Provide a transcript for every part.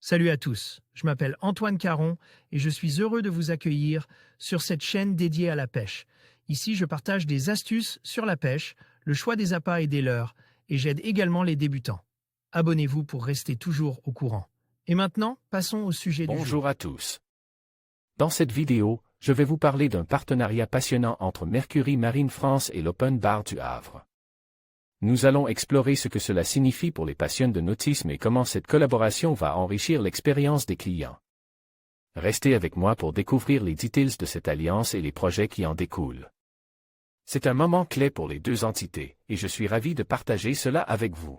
Salut à tous, je m'appelle Antoine Caron et je suis heureux de vous accueillir sur cette chaîne dédiée à la pêche. Ici, je partage des astuces sur la pêche, le choix des appâts et des leurres, et j'aide également les débutants. Abonnez-vous pour rester toujours au courant. Et maintenant, passons au sujet du jour. Bonjour à tous. Dans cette vidéo, je vais vous parler d'un partenariat passionnant entre Mercury Marine France et l'Open Bar du Havre. Nous allons explorer ce que cela signifie pour les passionnés de nautisme et comment cette collaboration va enrichir l'expérience des clients. Restez avec moi pour découvrir les details de cette alliance et les projets qui en découlent. C'est un moment clé pour les deux entités, et je suis ravi de partager cela avec vous.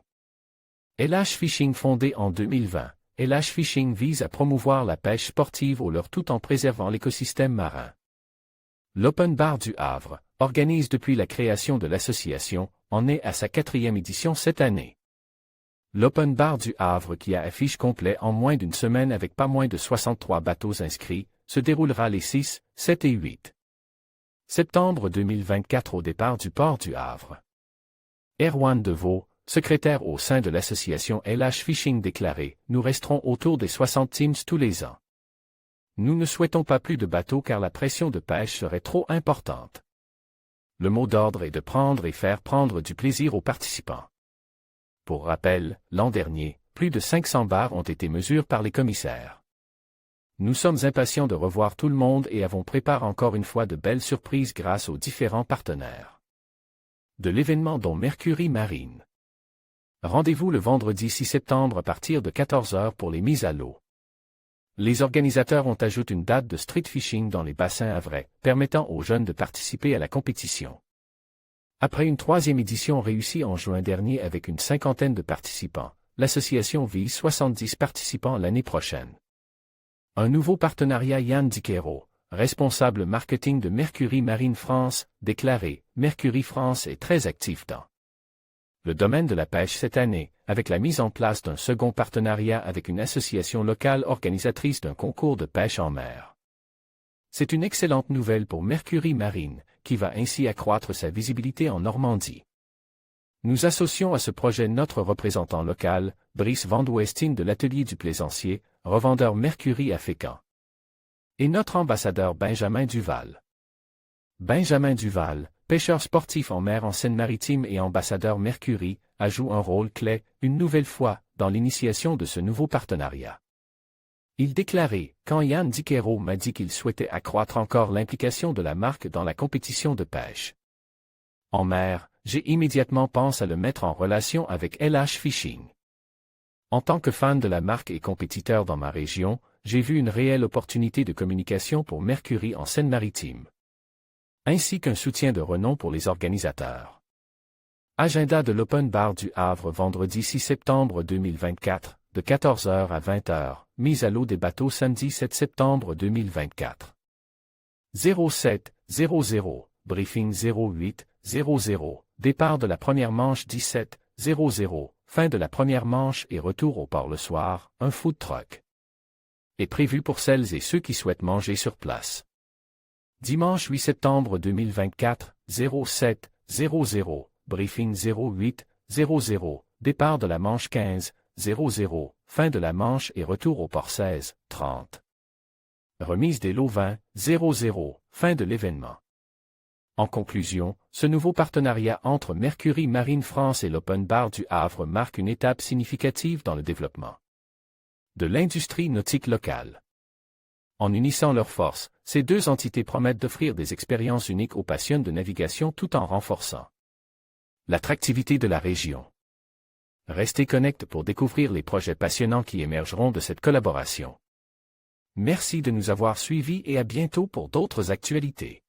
LH Fishing fondé en 2020, LH Fishing vise à promouvoir la pêche sportive au leurre tout en préservant l'écosystème marin. L'Open Bar du Havre organise depuis la création de l'association, en est à sa 4e édition cette année. L'Open Bar du Havre qui a affiche complet en moins d'une semaine avec pas moins de 63 bateaux inscrits, se déroulera les 6, 7 et 8 septembre 2024 au départ du port du Havre. Erwan Deveau, secrétaire au sein de l'association LH Fishing déclaré, nous resterons autour des 60 teams tous les ans. Nous ne souhaitons pas plus de bateaux car la pression de pêche serait trop importante. Le mot d'ordre est de prendre et faire prendre du plaisir aux participants. Pour rappel, l'an dernier, plus de 500 bars ont été mesurés par les commissaires. Nous sommes impatients de revoir tout le monde et avons préparé encore une fois de belles surprises grâce aux différents partenaires. De l'événement dont Mercury Marine. Rendez-vous le vendredi 6 septembre à partir de 14 h pour les mises à l'eau. Les organisateurs ont ajouté une date de street fishing dans les bassins havrais, permettant aux jeunes de participer à la compétition. Après une 3e édition réussie en juin dernier avec une 50aine de participants, l'association vise 70 participants l'année prochaine. Un nouveau partenariat Yann Diquero, responsable marketing de Mercury Marine France, déclaré « Mercury France est très actif dans le domaine de la pêche cette année, avec la mise en place d'un second partenariat avec une association locale organisatrice d'un concours de pêche en mer. C'est une excellente nouvelle pour Mercury Marine, qui va ainsi accroître sa visibilité en Normandie. Nous associons à ce projet notre représentant local, Brice Vandouestine de l'Atelier du Plaisancier, revendeur Mercury à Fécamp. Et notre ambassadeur Benjamin Duval. Benjamin Duval, pêcheur sportif en mer en Seine-Maritime et ambassadeur Mercury, a joué un rôle clé, une nouvelle fois, dans l'initiation de ce nouveau partenariat. Il déclarait, quand Yann Diquero m'a dit qu'il souhaitait accroître encore l'implication de la marque dans la compétition de pêche en mer, j'ai immédiatement pensé à le mettre en relation avec LH Fishing. En tant que fan de la marque et compétiteur dans ma région, j'ai vu une réelle opportunité de communication pour Mercury en Seine-Maritime, ainsi qu'un soutien de renom pour les organisateurs. Agenda de l'Open Bar du Havre vendredi 6 septembre 2024, de 14 h à 20 h, mise à l'eau des bateaux samedi 7 septembre 2024. 07 00, briefing 08 00, départ de la première manche 17 00, fin de la première manche et retour au port le soir, un food truck est prévu pour celles et ceux qui souhaitent manger sur place. Dimanche 8 septembre 2024, 07 00, briefing 08 00, départ de la manche 15 00, fin de la manche et retour au port 16 30. Remise des lots 20 00, fin de l'événement. En conclusion, ce nouveau partenariat entre Mercury Marine France et l'Open Bar du Havre marque une étape significative dans le développement de l'industrie nautique locale. En unissant leurs forces, ces deux entités promettent d'offrir des expériences uniques aux passionnés de navigation tout en renforçant l'attractivité de la région. Restez connectés pour découvrir les projets passionnants qui émergeront de cette collaboration. Merci de nous avoir suivis et à bientôt pour d'autres actualités.